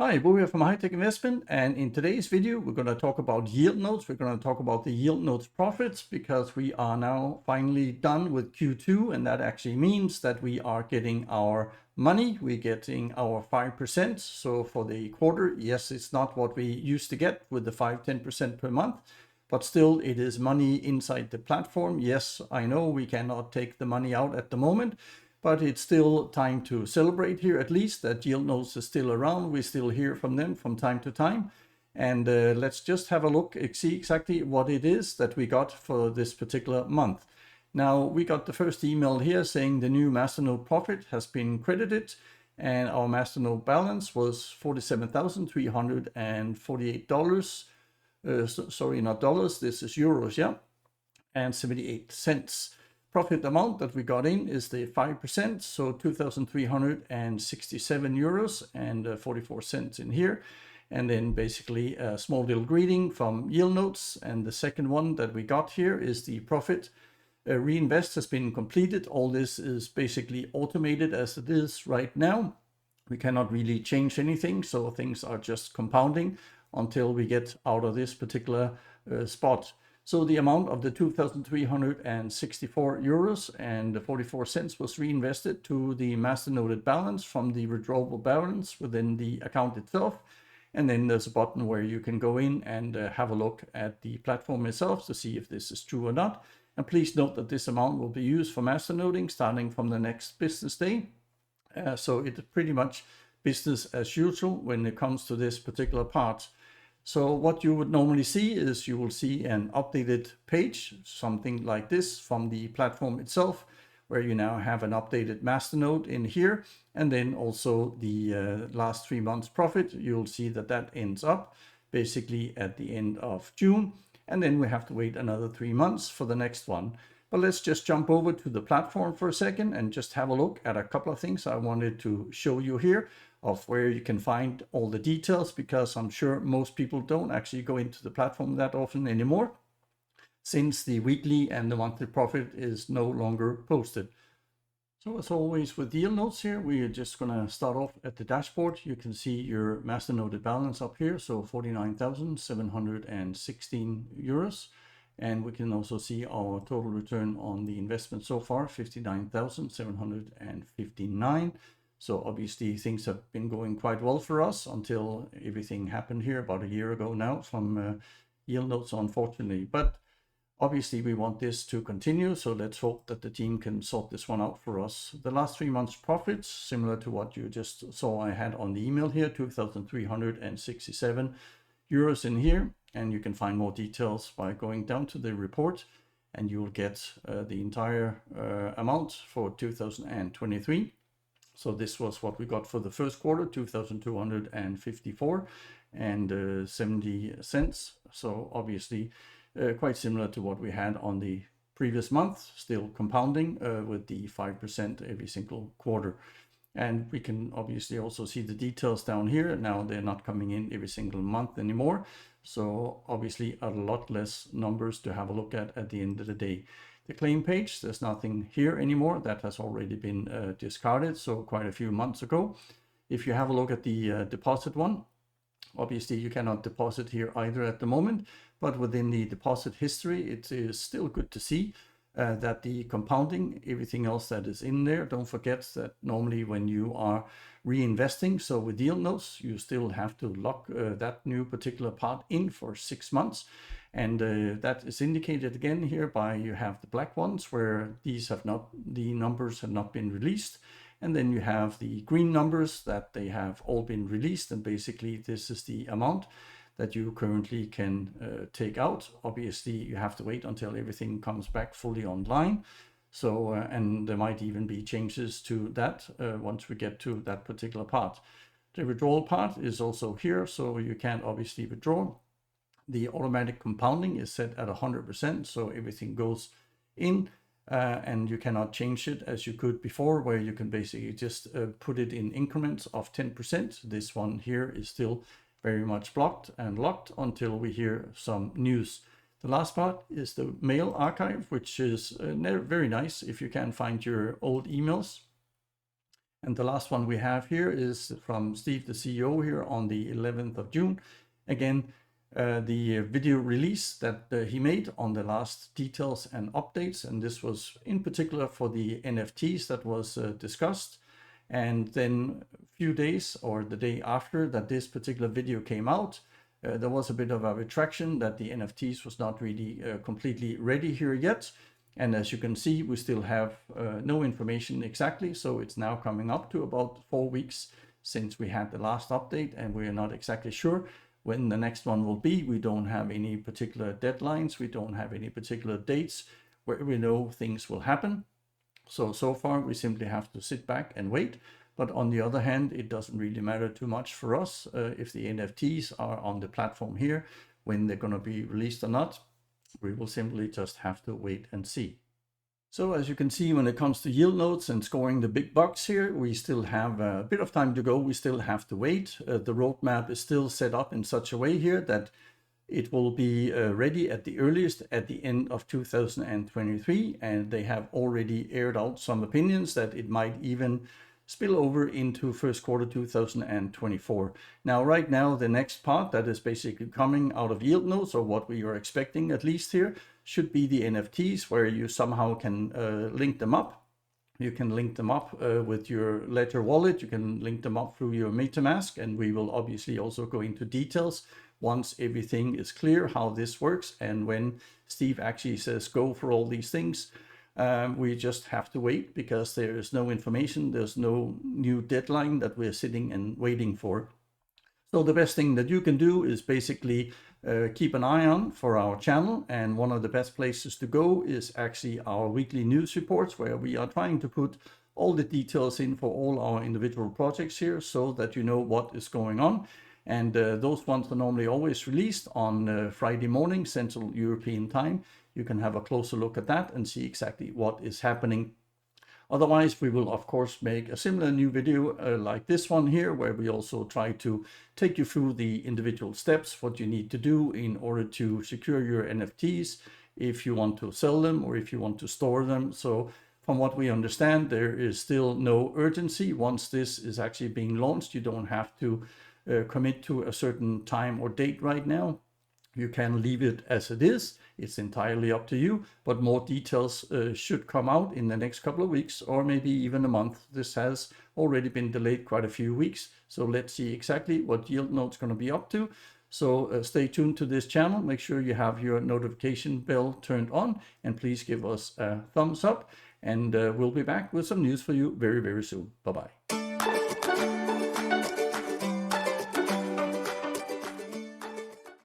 Hi, Bo here from High Tech Investment, and in today's video we're going to talk about Yieldnodes. We're going to talk about the Yieldnodes profits because we are now finally done with Q2, and that actually means that we are getting our money. We're getting our 5%. So for the quarter, yes, it's not what we used to get with the 5-10% per month, but still it is money inside the platform. Yes, I know we cannot take the money out at the moment, but it's still time to celebrate here, at least that Yieldnodes is still around. We still hear from them from time to time. And let's just have a look, see exactly what it is that we got for this particular month. Now, we got the first email here saying the new Masternode profit has been credited, and our Masternode balance was $47,348. Sorry, not dollars, this is euros, yeah, and 78 cents. Profit amount that we got in is the 5%, so 2,367 euros and 44 cents in here. And then basically a small little greeting from Yieldnodes. And the second one that we got here is the profit reinvest has been completed. All this is basically automated as it is right now. We cannot really change anything, so things are just compounding until we get out of this particular spot. So the amount of the 2,364 euros and 44 cents was reinvested to the Masternode balance from the withdrawable balance within the account itself. And then there's a button where you can go in and have a look at the platform itself to see if this is true or not. And please note that this amount will be used for Masternoding starting from the next business day. So it's pretty much business as usual when it comes to this particular part. So what you would normally see is you will see an updated page, something like this from the platform itself, where you now have an updated Masternode in here. And then also the last 3 months profit, you'll see that that ends up basically at the end of June. And then we have to wait another 3 months for the next one. But let's just jump over to the platform for a second and just have a look at a couple of things I wanted to show you here of where you can find all the details, because I'm sure most people don't actually go into the platform that often anymore, since the weekly and the monthly profit is no longer posted. So as always with Yieldnodes here, we are just going to start off at the dashboard. You can see your Masternode balance up here, so 49,716 euros. And we can also see our total return on the investment so far, 59,759. So obviously things have been going quite well for us until everything happened here about a year ago now from Yieldnodes, unfortunately. But obviously we want this to continue, so let's hope that the team can sort this one out for us. The last 3 months profits, similar to what you just saw I had on the email here, 2,367 euros in here. And you can find more details by going down to the report, and you'll get the entire amount for 2023. So this was what we got for the first quarter, 2,254 and 70 cents. So obviously quite similar to what we had on the previous month, still compounding with the 5% every single quarter. And we can obviously also see the details down here. Now they're not coming in every single month anymore. So obviously a lot less numbers to have a look at the end of the day. The claim page, there's nothing here anymore. That has already been discarded, so quite a few months ago. If you have a look at the deposit one, obviously you cannot deposit here either at the moment, but within the deposit history, it is still good to see that the compounding, everything else that is in there. Don't forget that normally when you are reinvesting, so with Yieldnodes, you still have to lock that new particular part in for 6 months. And that is indicated again here by, you have the black ones where these have not, the numbers have not been released. And then you have the green numbers that they have all been released. And basically this is the amount that you currently can take out. Obviously you have to wait until everything comes back fully online. So, and there might even be changes to that once we get to that particular part. The withdrawal part is also here, so you can't obviously withdraw. The automatic compounding is set at 100%, so everything goes in and you cannot change it as you could before, where you can basically just put it in increments of 10%. This one here is still very much blocked and locked until we hear some news. The last part is the mail archive, which is very nice if you can find your old emails. And the last one we have here is from Steve, the CEO, here on the 11th of June. Again, the video release that he made on the last details and updates. And this was in particular for the NFTs that was discussed. And then a few days or the day after that this particular video came out, there was a bit of a retraction that the NFTs was not really completely ready here yet. And as you can see, we still have no information exactly. So it's now coming up to about 4 weeks since we had the last update, and we're not exactly sure when the next one will be. We don't have any particular deadlines. We don't have any particular dates where we know things will happen. So far, we simply have to sit back and wait. But on the other hand, it doesn't really matter too much for us if the NFTs are on the platform here, when they're going to be released or not. We will simply just have to wait and see. So as you can see, when it comes to Yieldnodes and scoring the big bucks here, we still have a bit of time to go. We still have to wait. The roadmap is still set up in such a way here that it will be ready at the earliest at the end of 2023. And they have already aired out some opinions that it might even spill over into first quarter 2024. Now, right now, the next part that is basically coming out of Yieldnodes, or what we are expecting at least here, should be the NFTs, where you somehow can link them up. You can link them up with your Ledger wallet. You can link them up through your MetaMask, and we will obviously also go into details once everything is clear how this works. And when Steve actually says go for all these things, we just have to wait, because there is no information. There's no new deadline that we're sitting and waiting for. So the best thing that you can do is basically keep an eye on for our channel. And one of the best places to go is actually our weekly news reports, where we are trying to put all the details in for all our individual projects here, so that you know what is going on. And those ones are normally always released on Friday morning, Central European time. You can have a closer look at that and see exactly what is happening. Otherwise, we will, of course, make a similar new video like this one here, where we also try to take you through the individual steps, what you need to do in order to secure your NFTs, if you want to sell them or if you want to store them. So from what we understand, there is still no urgency. Once this is actually being launched, you don't have to commit to a certain time or date right now. You can leave it as it is. It's entirely up to you, but more details should come out in the next couple of weeks, or maybe even a month. This has already been delayed quite a few weeks. So let's see exactly what Yieldnodes is going to be up to. So stay tuned to this channel. Make sure you have your notification bell turned on, and please give us a thumbs up. And we'll be back with some news for you very, very soon. Bye-bye.